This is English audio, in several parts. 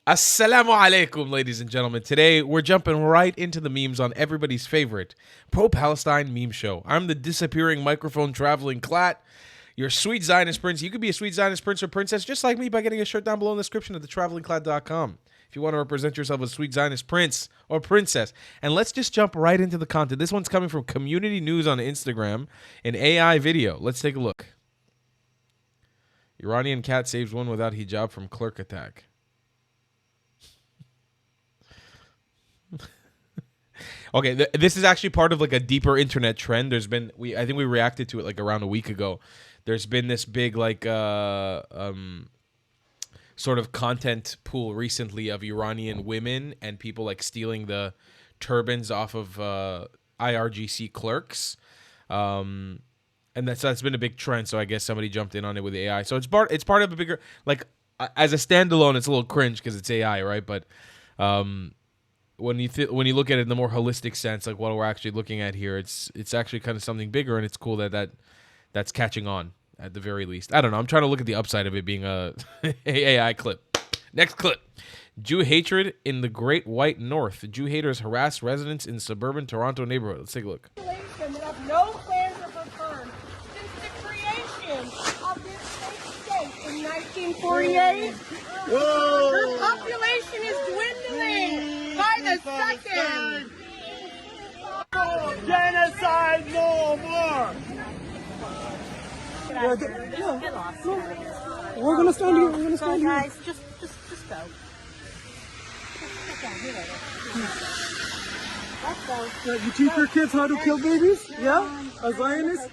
Assalamu alaikum, ladies and gentlemen. Today, we're jumping right into the memes on everybody's favorite pro-Palestine meme show. I'm the disappearing microphone traveling clat, your sweet Zionist prince. You could be a sweet Zionist prince or princess just like me by getting a shirt down below in the description at thetravelingclat.com. If you want to represent yourself as a sweet Zionist prince or princess. And let's just jump right into the content. This one's coming from Community News on Instagram, an AI video. Let's take a look. Iranian cat saves one without hijab from clerk attack. Okay, this is actually part of like a deeper internet trend. There's been I think we reacted to it like around a week ago. There's been this big like sort of content pool recently of Iranian women and people like stealing the turbans off of IRGC clerks. And that's been a big trend, so I guess somebody jumped in on it with AI. So it's part of a bigger, like, as a standalone, it's a little cringe because it's AI, right? But when you look at it in the more holistic sense, like what we're actually looking at here, it's actually kind of something bigger, and it's cool that's catching on at the very least. I don't know. I'm trying to look at the upside of it being a AI clip. Next clip. Jew hatred in the Great White North. Jew haters harass residents in suburban Toronto neighborhood. Let's take a look. No plans of return since the creation of this state in 1948. Whoa. Her population is dwindling by the second. Genocide no more. Get lost. We're gonna stand here. We're gonna stand here. Guys, just go. Let's go. You teach your kids how to kill babies? Yeah? A Zionist?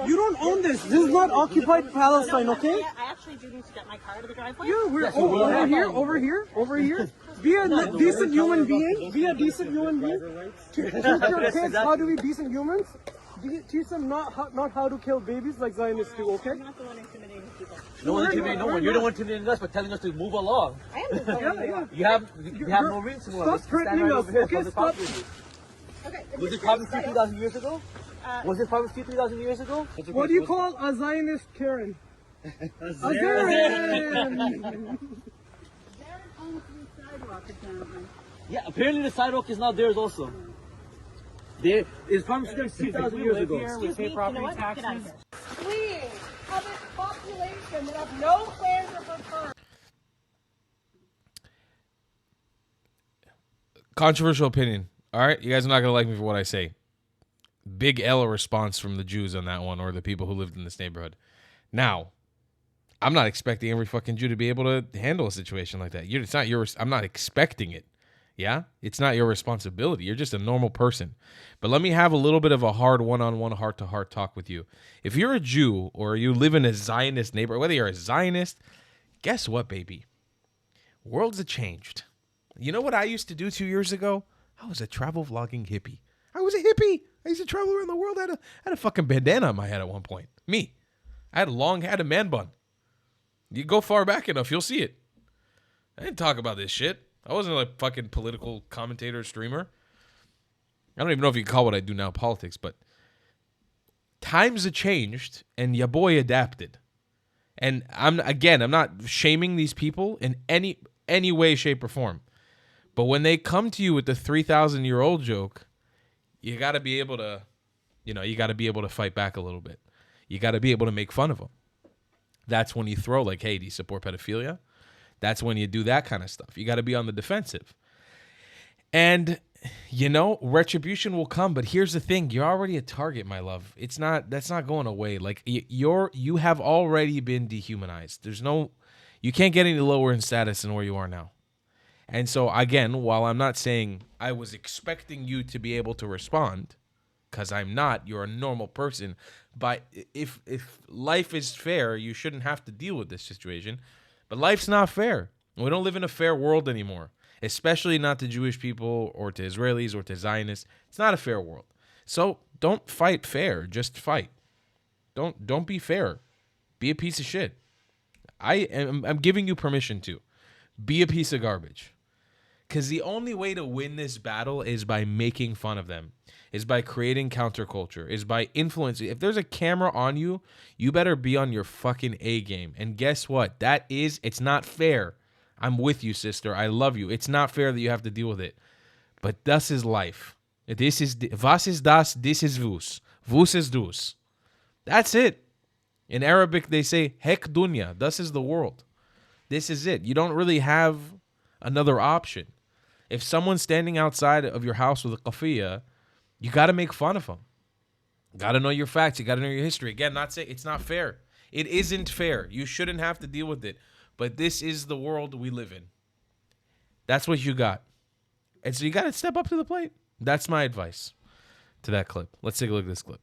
You don't own this. This is not occupied Palestine, okay? I actually do need to get my car to the driveway. Yeah, we're over here. Be a decent human being. Teach your kids how to be decent humans. Teach them not how to kill babies like Zionists do, okay? I'm not the one intimidating people. No one intimidating no one. You're the one intimidating us by telling us to move along. I am the one. You have no reason to. Stop threatening us, okay? Stop. Okay. Was this promised to you 2,000 years ago? Was this promised to you 3,000 years ago? What do you call a Zionist Karen? A Zaren! Darren owns the sidewalk, apparently. Yeah, apparently the sidewalk is not theirs also. It's promised to them 2,000 years ago. Excuse me, you know what? Get out of here. Fleeing of its population that have no plans of return. Controversial opinion. All right, you guys are not going to like me for what I say. Big L response from the Jews on that one, or the people who lived in this neighborhood. Now, I'm not expecting every fucking Jew to be able to handle a situation like that. It's not yours. I'm not expecting it. Yeah? It's not your responsibility. You're just a normal person. But let me have a little bit of a hard one-on-one, heart-to-heart talk with you. If you're a Jew or you live in a Zionist neighborhood, whether you're a Zionist, guess what, baby? Worlds have changed. You know what I used to do 2 years ago? I was a travel vlogging hippie. I was a hippie. I used to travel around the world. I had a fucking bandana on my head at one point. Me. I had a man bun. You go far back enough, you'll see it. I didn't talk about this shit. I wasn't a fucking political commentator, streamer. I don't even know if you can call what I do now politics, but times have changed and ya boy adapted. And I'm not shaming these people in any way, shape, or form. But when they come to you with the 3,000-year-old joke, you got to be able to, fight back a little bit. You got to be able to make fun of them. That's when you throw like, hey, do you support pedophilia? That's when you do that kind of stuff. You got to be on the defensive. And, retribution will come. But here's the thing. You're already a target, my love. That's not going away. Like, you have already been dehumanized. You can't get any lower in status than where you are now. And so, again, while I'm not saying I was expecting you to be able to respond, because I'm not, you're a normal person. But if life is fair, you shouldn't have to deal with this situation. But life's not fair. We don't live in a fair world anymore, especially not to Jewish people or to Israelis or to Zionists. It's not a fair world. So don't fight fair. Just fight. Don't be fair. Be a piece of shit. I'm giving you permission to. Be a piece of garbage. Because the only way to win this battle is by making fun of them, is by creating counterculture, is by influencing. If there's a camera on you, you better be on your fucking A game. And guess what? It's not fair. I'm with you, sister. I love you. It's not fair that you have to deal with it. But das is life. Was ist das? This is vus. Vus is dus. That's it. In Arabic, they say, hek dunya. Das is the world. This is it. You don't really have another option. If someone's standing outside of your house with a kafiyah, you got to make fun of them. Got to know your facts. You got to know your history. Again, not saying it's not fair. It isn't fair. You shouldn't have to deal with it. But this is the world we live in. That's what you got. And so you got to step up to the plate. That's my advice to that clip. Let's take a look at this clip.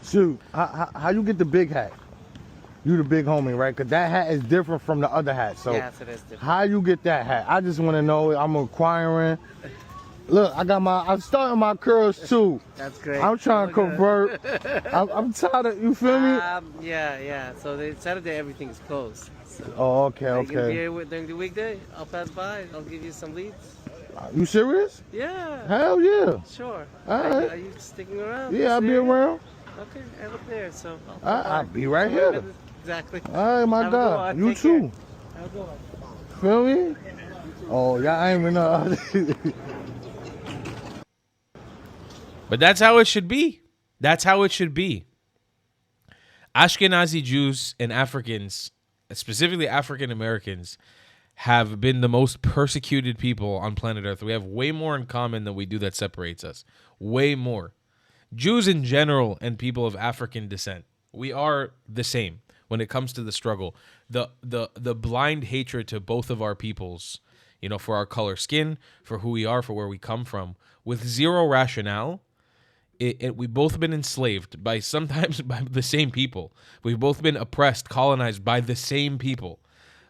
Shoot, how you get the big hat? You the big homie, right? Because that hat is different from the other hat. So yes, it is different. How you get that hat? I just want to know. I'm acquiring. Look, I'm starting my curls too. That's great. I'm trying to convert. I'm tired of, you feel me? Yeah. So Saturday everything is closed. So Oh, okay. you can be here during the weekday. I'll pass by. I'll give you some leads. You serious? Yeah. Hell yeah. Sure. All right. Are you sticking around? Yeah, I'll be Serious? around. Okay, I look there. So I'll be right here. Exactly. All right, my Have a good God. one. You Take too. care. Have a good one. Feel me? Oh, y'all ain't even know. But that's how it should be. That's how it should be. Ashkenazi Jews and Africans, specifically African Americans, have been the most persecuted people on planet Earth. We have way more in common than we do that separates us. Way more. Jews in general and people of African descent, we are the same when it comes to the struggle. The blind hatred to both of our peoples, for our color skin, for who we are, for where we come from, with zero rationale. We've both been enslaved by the same people. We've both been oppressed, colonized by the same people.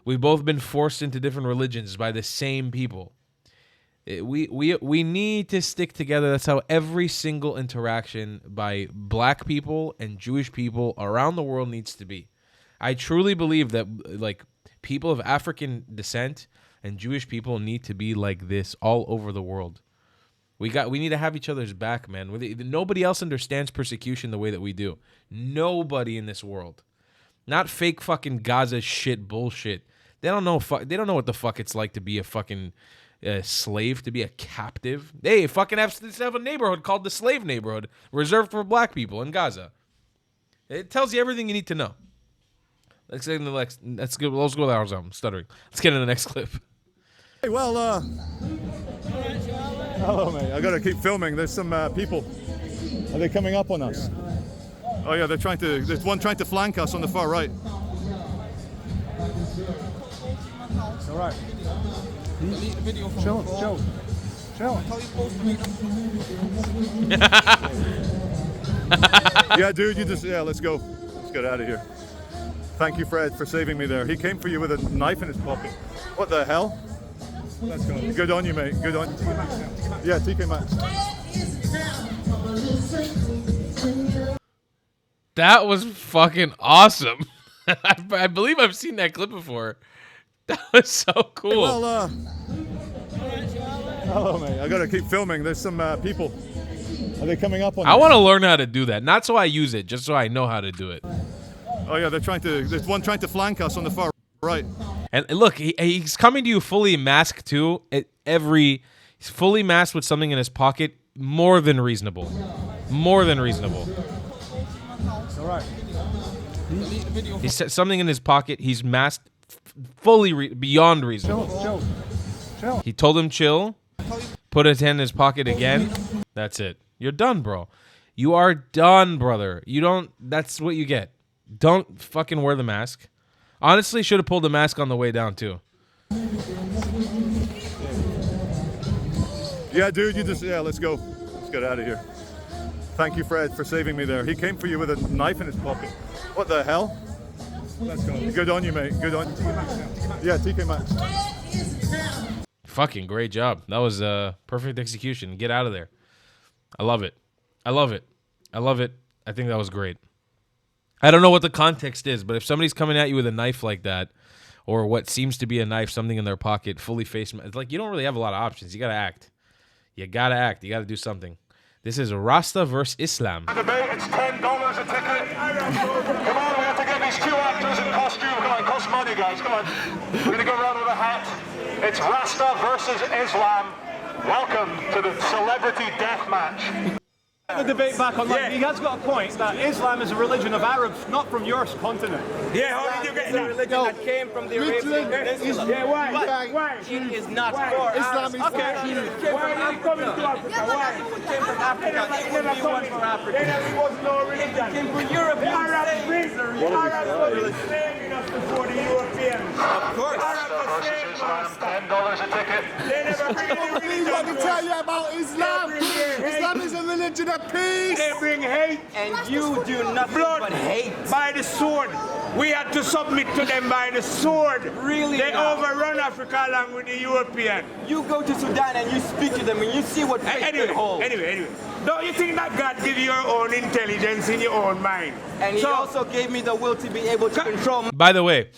We've both been forced into different religions by the same people. We need to stick together. That's how every single interaction by black people and Jewish people around the world needs to be. I truly believe that people of African descent and Jewish people need to be like this all over the world. We need to have each other's back, man. Nobody else understands persecution the way that we do. Nobody in this world. Not fake fucking Gaza shit bullshit. They don't know what the fuck it's like to be a fucking slave, to be a captive. They fucking have a neighborhood called the slave neighborhood, reserved for black people in Gaza. It tells you everything you need to know. Let's go with ours. I'm stuttering. Let's get into the next clip. Hey, well, hello, mate. I gotta keep filming. There's some people. Are they coming up on us? Oh yeah, there's one trying to flank us on the far right. All right. Chill. Yeah, dude, let's go. Let's get out of here. Thank you, Fred, for saving me there. He came for you with a knife in his pocket. What the hell? Let's go. Good on you, mate. Good on you. Yeah, TK Maxx. That was fucking awesome. I believe I've seen that clip before. That was so cool. Hey, well, hello, mate. I gotta keep filming. There's some people. Are they coming up on us? I want to learn how to do that. Not so I use it, just so I know how to do it. Oh yeah, there's one trying to flank us on the far right. And look, he's coming to you fully masked too. He's fully masked with something in his pocket. More than reasonable. More than reasonable. All right. He's something in his pocket. He's masked fully beyond reasonable. Chill. He told him chill. Put his hand in his pocket again. That's it. You're done, bro. You are done, brother. That's what you get. Don't fucking wear the mask. Honestly, should have pulled the mask on the way down too. Yeah, dude, let's go. Let's get out of here. Thank you, Fred, for saving me there. He came for you with a knife in his pocket. What the hell? Let's go. Good on you, mate. Good on you. Yeah, TK Maxx. Fucking great job. That was perfect execution. Get out of there. I love it. I think that was great. I don't know what the context is, but if somebody's coming at you with a knife like that, or what seems to be a knife, something in their pocket, fully face. It's like you don't really have a lot of options. You gotta act. You gotta act. You gotta do something. This is Rasta versus Islam. Debate, it's $10 a ticket. Come on, we have to get these two actors in costume. Come on, cost money, guys. Come on. We're gonna go around with a hat. It's Rasta versus Islam. Welcome to the celebrity death match. The debate back online. He has got a point that Islam is a religion of Arabs, not from your continent. Yeah, how did you get that? Religion that came from the Arabian Peninsula. Yeah, why? It is not for Islam. Okay. Why are you coming to Africa? Why? It came from Africa. It never came from Africa. There was no religion. It came from Europe. The Arabs were enslaving us before the Europeans. Of course. Versus Islam, $10 a ticket. They never bring any religion. Let me tell you about Islam. Islam is a religion of peace. They bring hate. And you do nothing but hate. By the sword. We had to submit to them by the sword. Really? They now? overrun Africa along with the European. You go to Sudan and you speak to them and you see what faith they hold. Anyway. Don't you think that God give you your own intelligence in your own mind? And he also gave me the will to be able to control. By the way,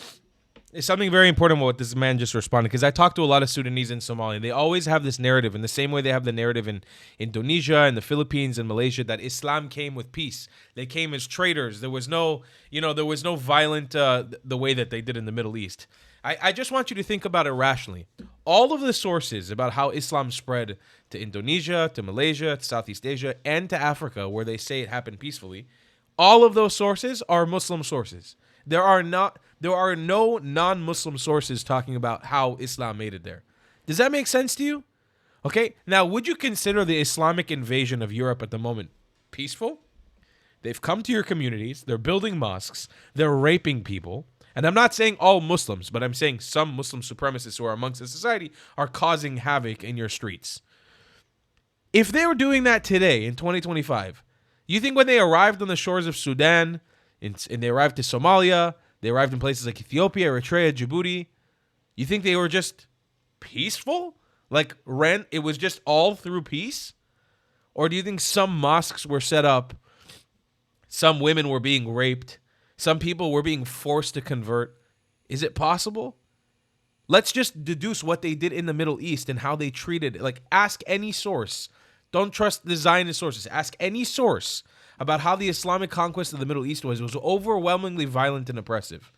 it's something very important what this man just responded, because I talked to a lot of Sudanese in Somalia. They always have this narrative in the same way they have the narrative in Indonesia and the Philippines and Malaysia that Islam came with peace. They came as traders. There was no, there was no violent the way that they did in the Middle East. I just want you to think about it rationally. All of the sources about how Islam spread to Indonesia, to Malaysia, to Southeast Asia, and to Africa, where they say it happened peacefully, all of those sources are Muslim sources. There are no non-Muslim sources talking about how Islam made it there. Does that make sense to you? Okay, now would you consider the Islamic invasion of Europe at the moment peaceful? They've come to your communities, they're building mosques, they're raping people, and I'm not saying all Muslims, but I'm saying some Muslim supremacists who are amongst the society are causing havoc in your streets. If they were doing that today in 2025, you think when they arrived on the shores of Sudan, and they arrived to Somalia, they arrived in places like Ethiopia, Eritrea, Djibouti, you think they were just peaceful? Like, it was just all through peace? Or do you think some mosques were set up, some women were being raped, some people were being forced to convert? Is it possible? Let's just deduce what they did in the Middle East and how they treated it. Like, ask any source. Don't trust the Zionist sources. Ask any source about how the Islamic conquest of the Middle East was overwhelmingly violent and oppressive.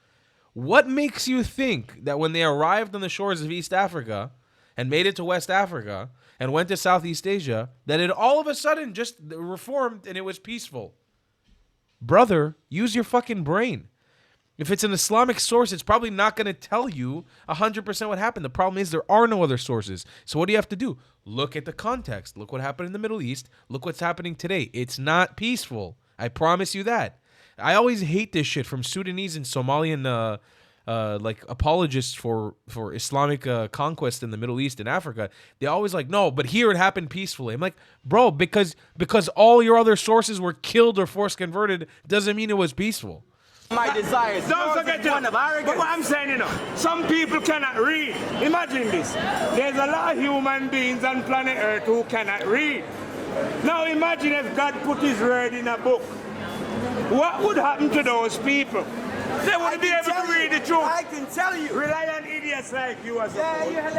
What makes you think that when they arrived on the shores of East Africa and made it to West Africa and went to Southeast Asia, that it all of a sudden just reformed and it was peaceful? Brother, use your fucking brain. If it's an Islamic source, it's probably not going to tell you 100% what happened. The problem is there are no other sources. So what do you have to do? Look at the context. Look what happened in the Middle East. Look what's happening today. It's not peaceful. I promise you that. I always hate this shit from Sudanese and Somalian apologists for Islamic conquest in the Middle East and Africa. They always like, no, but here it happened peacefully. I'm like, bro, because all your other sources were killed or forced converted doesn't mean it was peaceful. My desires. Don't forget one of arrogance. But what I'm saying, some people cannot read. Imagine this. There's a lot of human beings on planet Earth who cannot read. Now imagine if God put his word in a book. What would happen to those people? They wouldn't be able to read the truth. I can tell you. Rely on idiots like you as Yeah, you had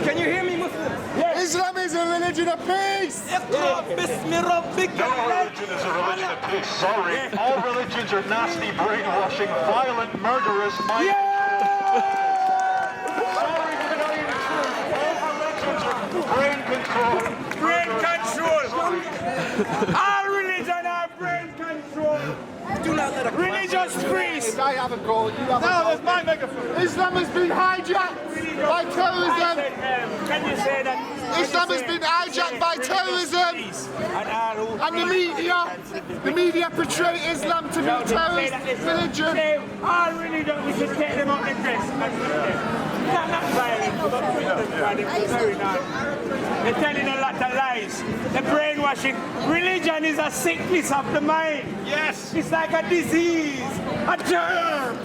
Can you hear me, Muslim? Yes. Islam is a religion of peace. No religion is a religion of peace. Sorry. All religions are nasty, brainwashing, violent, murderous. Sorry for telling you the truth. All religions are brain control. All religion are brain control. Do not let a religious priest. I have a goal. You have No, that's my megaphone. Islam has been hijacked by terrorism. Can you say that? Islam has been hijacked by terrorism. And the media portray Islam to be a terrorist religion. All religion, we should take them out and dress. They're not violent, but they're very nice. They're telling a lot of lies. They're brainwashing. Religion is a sickness of the mind. Yes. It's like a disease, a germ.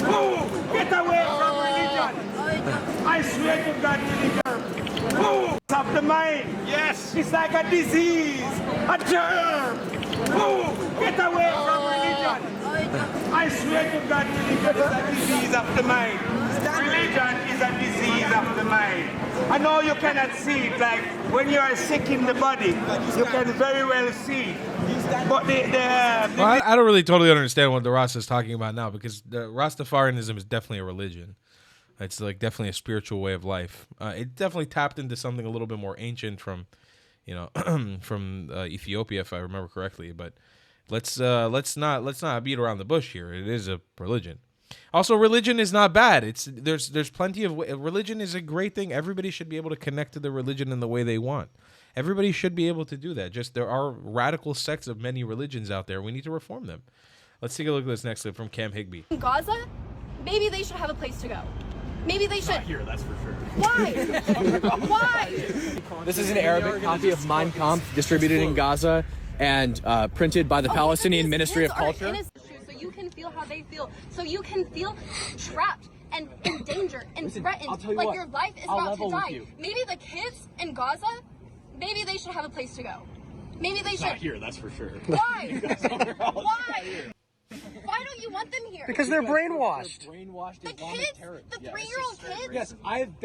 Ooh, get away from religion. I swear to God, religion. Ooh, of the mind. Yes. It's like a disease, a germ. Ooh, get away from religion. I swear to God, religion is a disease of the mind. Religion is a disease of the mind. I know you cannot see it, like when you are sick in the body, you can very well see. But well, I don't really totally understand what the Rasta is talking about now, because the Rastafarianism is definitely a religion. It's like definitely a spiritual way of life. It definitely tapped into something a little bit more ancient from, you know, from Ethiopia, if I remember correctly. But let's not beat around the bush here. It is a religion. Also, religion is not bad. There's plenty of religion is a great thing. Everybody should be able to connect to the religion in the way they want. Everybody should be able to do that. Just there are radical sects of many religions out there. We need to reform them. Let's take a look at this next clip from Cam Higby. In Gaza, maybe they should have a place to go. Maybe they should. Not here, that's for sure. Why? Why? This is an Arabic copy of Mein Kampf distributed in Gaza and printed by the Palestinian Ministry of Culture. So you can feel how they feel. So you can feel trapped and in danger and threatened. I'll tell you like what, your life is I'll about level to with die. you. Maybe the kids in Gaza, maybe they should have a place to go. Maybe they should. Not here, that's for sure. Why? Why? Why don't you want them here? Because they're brainwashed. Brainwashed The Islamic kids, terror. the 3-year-old kids. Yes, I have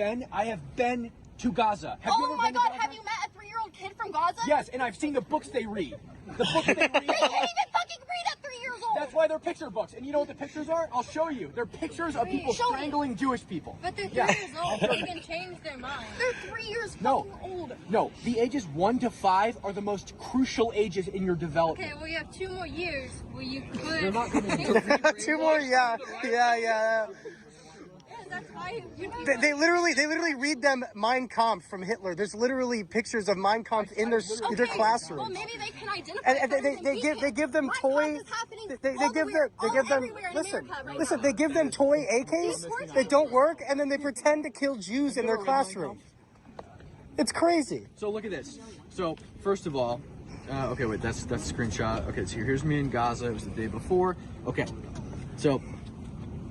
been to Gaza. Have you Oh ever my been to God! Gaza? Have you met a 3-year-old kid from Gaza? Yes, and I've seen the books they read. The books they read. They can't even fucking read at 3 years old. That's why they're picture books. And you know what the pictures are? I'll show you. They're pictures of people Show me. strangling Jewish people. But they're 3 Yeah. years old. They can change their mind. They're 3 years No. fucking old. No, the ages 1 to 5 are the most crucial ages in your development. Okay, well you have 2 more years where you They're could. not gonna 2 more, yeah. That's why you need They literally read them Mein Kampf from Hitler. There's literally pictures of Mein Kampf in their Well, classrooms. maybe they can identify. And they give them toy. They give them listen. They give them toy AKs that don't work, and then they pretend to kill Jews in their classroom. It's crazy. So look at this. So first of all, okay, wait, that's a screenshot. Okay, so here's me in Gaza. It was the day before. Okay, so.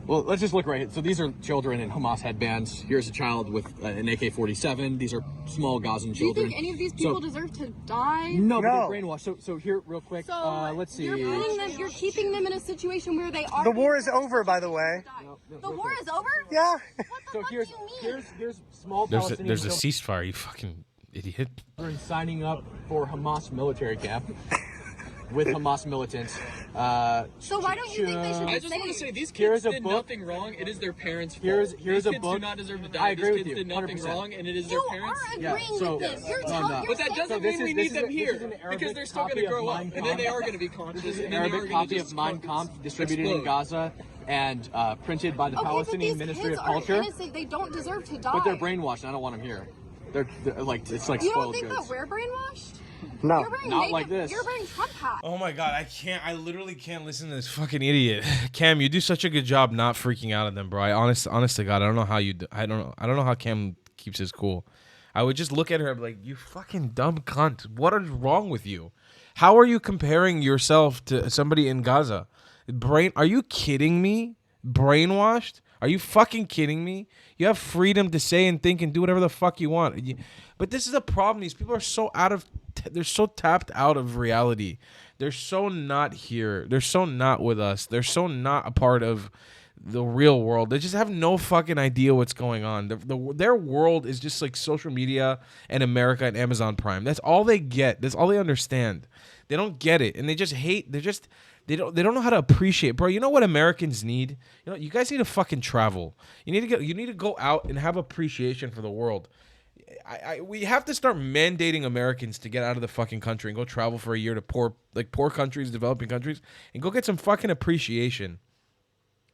Well, let's just look right here. So these are children in Hamas headbands. Here's a child with an AK-47. These are small Gazan children. Do you think any of these people deserve to die? No, but they're brainwashed. So here, real quick, So let's see. You're keeping them in a situation where they are. The war is over, by the way. The war is over? Yeah. What the So fuck here's do you mean? here's small There's Palestinian a ceasefire, you fucking idiot. children signing up for Hamas military camp with Hamas militants. So why don't you think they should I just just want to say these Here's kids a did book. nothing wrong. It is their parents' fault. Here's these a kids book. do not deserve to die. I agree these with kids you, did nothing 100%. wrong, and it is You their parents' are fault. agreeing so- with this. You're no, telling. no. You're But that saying doesn't So mean this we is- need this them is here an Arabic because they're still going copy to of grow up, Mein and then they Kampf. are going to be conscious. This is an and then they are Arabic gonna copy just of Mein Kampf distributed in explode. Gaza and printed by the Okay, but Palestinian these Ministry kids of are Culture. innocent. They don't deserve to die. But they're brainwashed, and I don't want them here. They're like, it's like You don't spoiled think goods. that we're brainwashed? No. You're wearing Not like this. You're wearing Trump hat. Oh my God, I literally can't listen to this fucking idiot. Cam, you do such a good job not freaking out at them, bro. Honest to God, I don't know how you. I don't know how Cam keeps his cool. I would just look at her and be like, "You fucking dumb cunt. What is wrong with you? How are you comparing yourself to somebody in Gaza? Are you kidding me? Brainwashed? Are you fucking kidding me? You have freedom to say and think and do whatever the fuck you want. But this is a problem. These people are so they're so tapped out of reality. They're so not here. They're so not with us. They're so not a part of the real world. They just have no fucking idea what's going on. Their world is just like social media and America and Amazon Prime. That's all they get. That's all they understand. They don't get it, and they just hate. They don't know how to appreciate, bro. You know what Americans need? You guys need to fucking travel. You need to go out and have appreciation for the world. We have to start mandating Americans to get out of the fucking country and go travel for a year to poor countries, developing countries, and go get some fucking appreciation.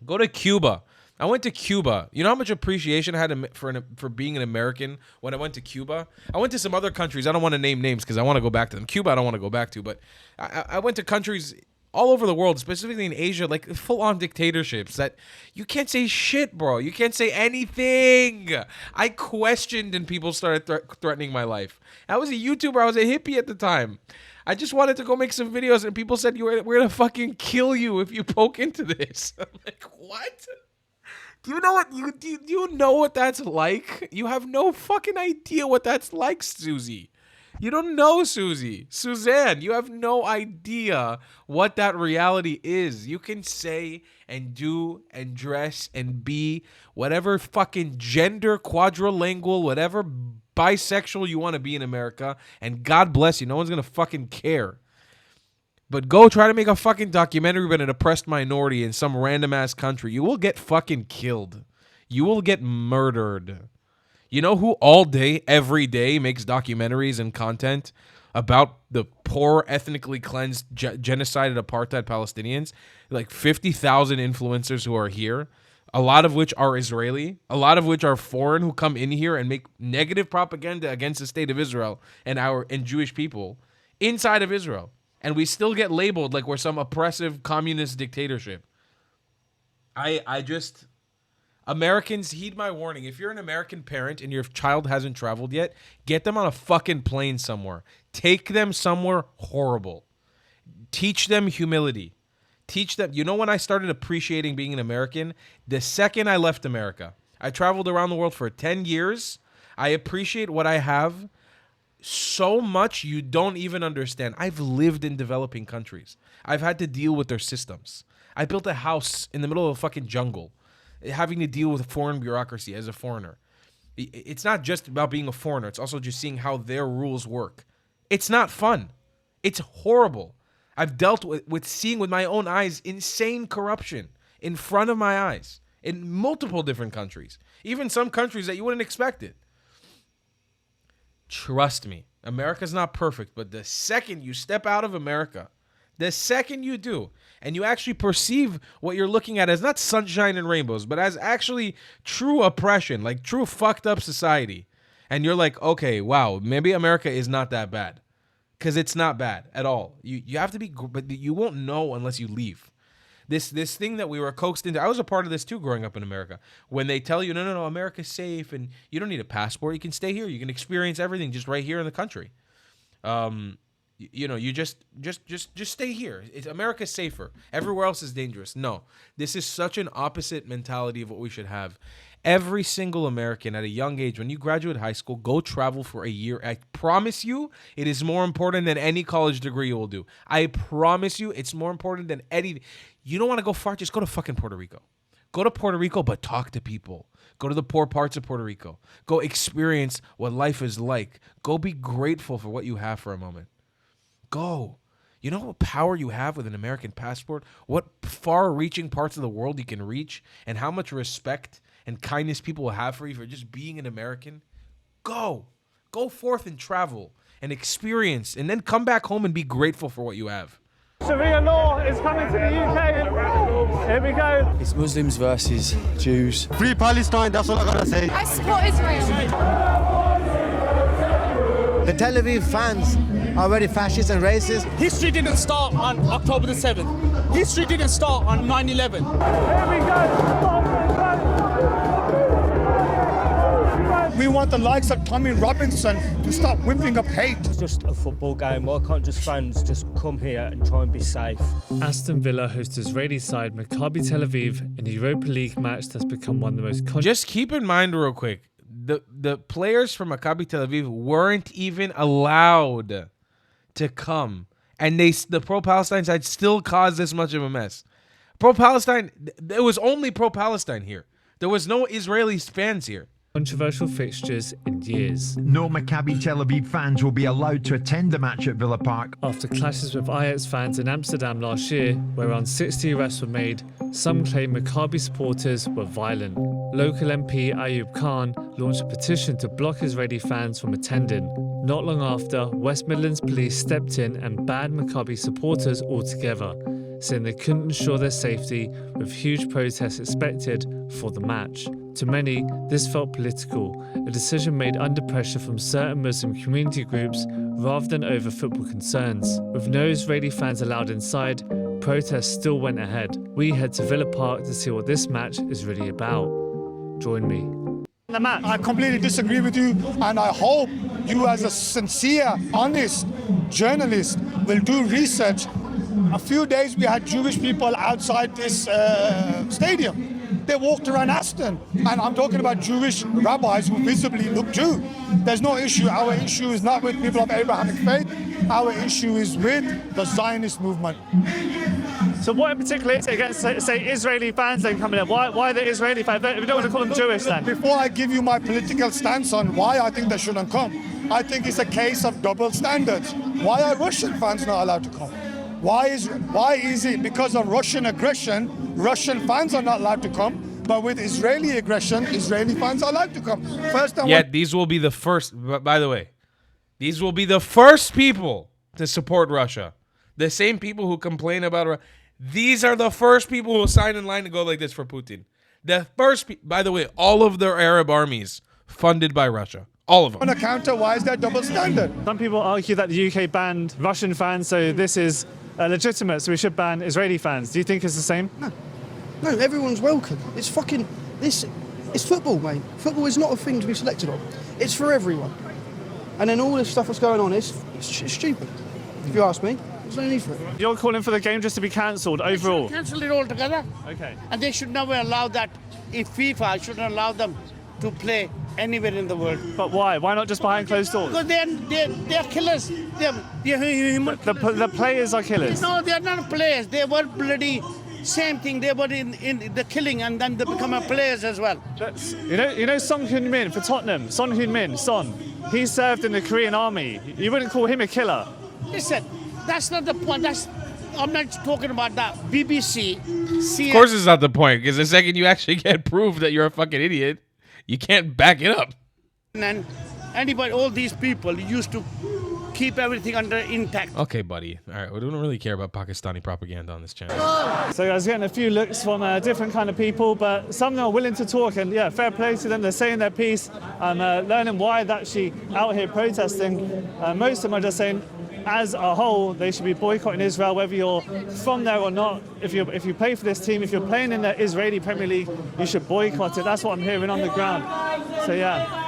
Go to Cuba. I went to Cuba. You know how much appreciation I had for being an American when I went to Cuba? I went to some other countries. I don't want to name names because I want to go back to them. Cuba, I don't want to go back to, but I went to countries all over the world, specifically in Asia, like full-on dictatorships that you can't say shit, bro. You can't say anything. I questioned and people started threatening my life. I was a YouTuber. I was a hippie at the time. I just wanted to go make some videos and people said, we're going to fucking kill you if you poke into this. I'm like, what? Do you know what do you know what that's like? You have no fucking idea what that's like, Susie. You don't know, Suzanne. You have no idea what that reality is. You can say and do and dress and be whatever fucking gender, quadrilingual, whatever bisexual you want to be in America, and God bless you. No one's gonna fucking care. But go try to make a fucking documentary about an oppressed minority in some random ass country. You will get fucking killed. You will get murdered. You know who all day, every day makes documentaries and content about the poor, ethnically cleansed, genocided, apartheid Palestinians? Like 50,000 influencers who are here, a lot of which are Israeli, a lot of which are foreign, who come in here and make negative propaganda against the state of Israel and Jewish people inside of Israel. And we still get labeled like we're some oppressive communist dictatorship. Americans, heed my warning. If you're an American parent and your child hasn't traveled yet, get them on a fucking plane somewhere. Take them somewhere horrible. Teach them humility. Teach them. You know when I started appreciating being an American? The second I left America. I traveled around the world for 10 years. I appreciate what I have so much you don't even understand. I've lived in developing countries. I've had to deal with their systems. I built a house in the middle of a fucking jungle, having to deal with foreign bureaucracy as a foreigner. It's not just about being a foreigner. It's also just seeing how their rules work. It's not fun. It's horrible. I've dealt with seeing with my own eyes insane corruption in front of my eyes in multiple different countries, even some countries that you wouldn't expect it. Trust me, America's not perfect, but the second you step out of America, the second you do, and you actually perceive what you're looking at as not sunshine and rainbows, but as actually true oppression, like true fucked up society, and you're like, okay, wow, maybe America is not that bad, because it's not bad at all. You have to be, but you won't know unless you leave. This thing that we were coaxed into, I was a part of this too growing up in America. When they tell you, no, America's safe and you don't need a passport, you can stay here, you can experience everything just right here in the country. You just stay here. America's safer. Everywhere else is dangerous. No, this is such an opposite mentality of what we should have. Every single American at a young age, when you graduate high school, go travel for a year. I promise you, it is more important than any college degree you will do. I promise you, it's more important than any. You don't want to go far, just go to fucking Puerto Rico. Go to Puerto Rico, but talk to people. Go to the poor parts of Puerto Rico. Go experience what life is like. Go be grateful for what you have for a moment. Go. You know what power you have with an American passport? What far-reaching parts of the world you can reach? And how much respect and kindness people will have for you for just being an American? Go. Go forth and travel and experience, and then come back home and be grateful for what you have. Sharia law is coming to the UK. Here we go. It's Muslims versus Jews. Free Palestine, that's all I gotta say. I support Israel. The Tel Aviv fans are very fascist and racist. History didn't start on October the 7th. History didn't start on 9/11. Here we go. We want the likes of Tommy Robinson to stop whipping up hate. It's just a football game. Why can't just fans just come here and try and be safe? Aston Villa host Israeli side Maccabi Tel Aviv in a Europa League match that's become one of the most... Just keep in mind real quick, the players from Maccabi Tel Aviv weren't even allowed to come. And the pro-Palestine side still caused this much of a mess. Pro-Palestine, it was only pro-Palestine here. There was no Israeli fans here. Controversial fixtures in years. No Maccabi Tel Aviv fans will be allowed to attend the match at Villa Park. After clashes with Ajax fans in Amsterdam last year, where around 60 arrests were made, some claim Maccabi supporters were violent. Local MP Ayub Khan launched a petition to block Israeli fans from attending. Not long after, West Midlands police stepped in and banned Maccabi supporters altogether, saying they couldn't ensure their safety with huge protests expected for the match. To many, this felt political, a decision made under pressure from certain Muslim community groups rather than over football concerns. With no Israeli fans allowed inside, protests still went ahead. We head to Villa Park to see what this match is really about. Join me. I completely disagree with you, and I hope you, as a sincere, honest journalist, will do research. A few days we had Jewish people outside this stadium. they walked around Aston. And I'm talking about Jewish rabbis who visibly look Jew. There's no issue. Our issue is not with people of Abrahamic faith. Our issue is with the Zionist movement. So what in particular is it against, say, Israeli fans then coming in? Why the Israeli fans? If you don't want to call them Jewish then? Before I give you my political stance on why I think they shouldn't come, I think it's a case of double standards. Why are Russian fans not allowed to come? Why is it because of Russian aggression, Russian fans are not allowed to come, but with Israeli aggression, Israeli fans are allowed to come? Yet these will be the first, by the way, these will be the first people to support Russia. The same people who complain about these are the first people who will sign in line to go like this for Putin. The first, by the way, all of their Arab armies funded by Russia. All of them. On a counter, why is that double standard? Some people argue that the UK banned Russian fans, so this is legitimate, so we should ban Israeli fans. Do you think it's the same? No, everyone's welcome. It's it's football, mate. Football is not a thing to be selected on. It's for everyone. And then all this stuff that's going on is stupid, if you ask me. There's no need for it. You're calling for the game just to be cancelled overall? Cancel it altogether. Okay. And they should never allow that. If FIFA shouldn't allow them to play anywhere in the world. But why? Why not just behind closed doors? Because they're killers. The players are killers. No, they're not players. They were bloody same thing. They were in the killing, and then they become players as well. You know Son Heung-min for Tottenham. Son Heung-min, Son. He served in the Korean army. You wouldn't call him a killer. Listen, that's not the point. I'm not talking about that. BBC, CNN. Of course, it's not the point, because the second you actually get proof that you're a fucking idiot, you can't back it up. And anybody, all these people used to keep everything under intact. Okay, buddy. All right, we don't really care about Pakistani propaganda on this channel. So I was getting a few looks from different kind of people, but some of them are willing to talk, and yeah, fair play to them. They're saying their piece and learning why they're actually out here protesting. Most of them are just saying, as a whole, they should be boycotting Israel, whether you're from there or not. If you play for this team, if you're playing in the Israeli Premier League, you should boycott it. That's what I'm hearing on the ground. So yeah.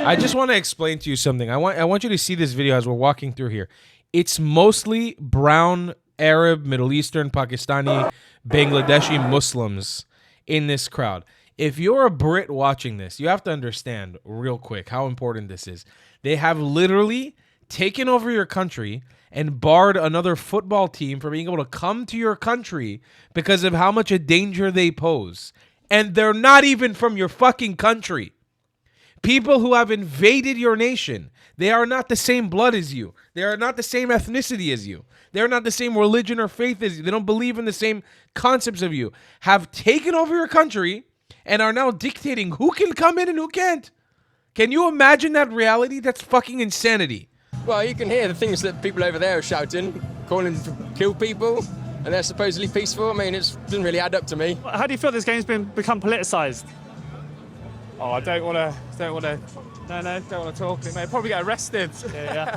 I just want to explain to you something. I want you to see this video as we're walking through here. It's mostly brown, Arab, Middle Eastern, Pakistani, Bangladeshi Muslims in this crowd. If you're a Brit watching this, you have to understand real quick how important this is. They have literally taken over your country and barred another football team from being able to come to your country because of how much a danger they pose. And they're not even from your fucking country. People who have invaded your nation, they are not the same blood as you. They are not the same ethnicity as you. They are not the same religion or faith as you. They don't believe in the same concepts of you. Have taken over your country and are now dictating who can come in and who can't. Can you imagine that reality? That's fucking insanity. Well, you can hear the things that people over there are shouting, calling to kill people, and they're supposedly peaceful. I mean, it doesn't really add up to me. How do you feel this game's become politicised? Oh, I don't want to talk. They may probably get arrested. Yeah.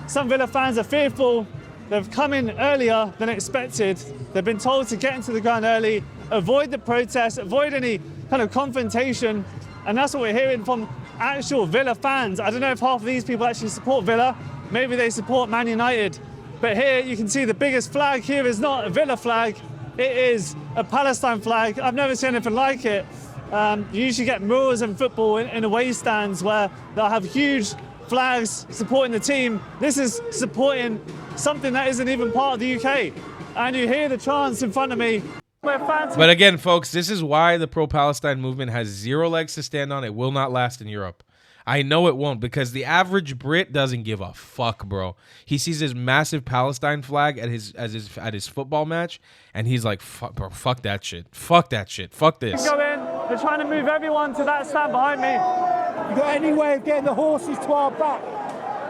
Some Villa fans are fearful. They've come in earlier than expected. They've been told to get into the ground early, avoid the protests, avoid any kind of confrontation, and that's what we're hearing from actual Villa fans. I don't know if half of these people actually support Villa. Maybe they support Man United. But here you can see the biggest flag here is not a Villa flag. It is a Palestine flag. I've never seen anything like it. You usually get murals in football in away stands where they'll have huge flags supporting the team. This is supporting something that isn't even part of the UK. And you hear the chants in front of me. But again, folks, this is why the pro-Palestine movement has zero legs to stand on. It will not last in Europe. I know it won't, because the average Brit doesn't give a fuck, bro. He sees his massive Palestine flag at his football match, and he's like, fuck, bro, fuck that shit. Fuck that shit. Fuck this. Go in. They're trying to move everyone to that stand behind me. You got any way of getting the horses to our back?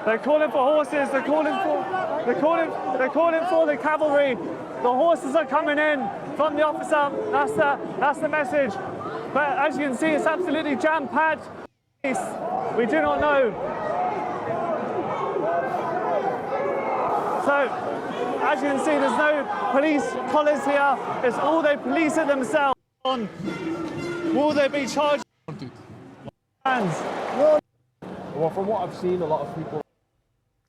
They're calling for horses. They're calling for the cavalry. The horses are coming in from the officer. That's the message. But as you can see, it's absolutely jam-packed. We do not know. So, as you can see, there's no police collars here. It's all they police it themselves. Will they be charged? Well, from what I've seen, a lot of people.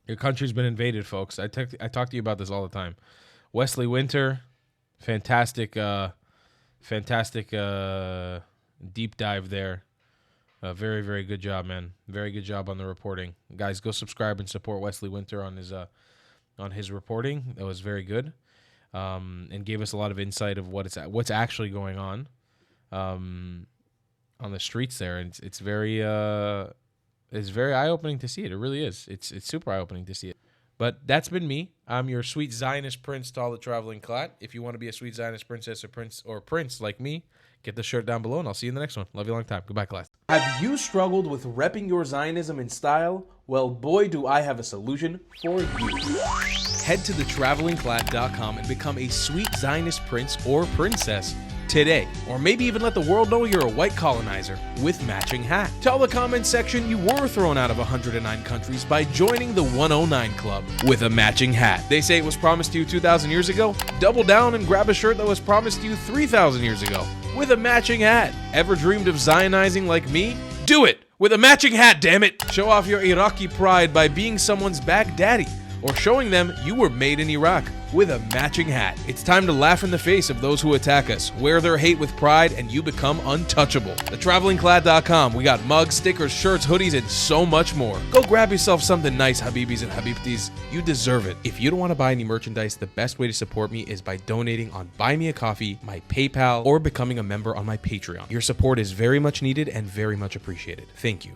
Your country's been invaded, folks. I talk to you about this all the time. Wesley Winter, fantastic Fantastic deep dive there. Very, very good job, man. Very good job on the reporting. Guys, go subscribe and support Wesley Winter on his reporting. That was very good. And gave us a lot of insight of what's actually going on the streets there. And it's very eye-opening to see it. It really is. It's super eye-opening to see it. But that's been me. I'm your sweet Zionist prince to all the traveling clat. If you want to be a sweet Zionist princess or prince like me, get the shirt down below, and I'll see you in the next one. Love you a long time. Goodbye, class. Have you struggled with repping your Zionism in style? Well, boy, do I have a solution for you. Head to thetravelingclat.com and become a sweet Zionist prince or princess today. Or maybe even let the world know you're a white colonizer with matching hat. Tell the comments section you were thrown out of 109 countries by joining the 109 Club with a matching hat. They say it was promised to you 2,000 years ago? Double down and grab a shirt that was promised to you 3,000 years ago with a matching hat. Ever dreamed of Zionizing like me? Do it with a matching hat, damn it! Show off your Iraqi pride by being someone's Baghdadi, or showing them you were made in Iraq with a matching hat. It's time to laugh in the face of those who attack us, wear their hate with pride, and you become untouchable. TheTravelingClad.com. We got mugs, stickers, shirts, hoodies, and so much more. Go grab yourself something nice, Habibis and Habibtis. You deserve it. If you don't want to buy any merchandise, the best way to support me is by donating on Buy Me a Coffee, my PayPal, or becoming a member on my Patreon. Your support is very much needed and very much appreciated. Thank you.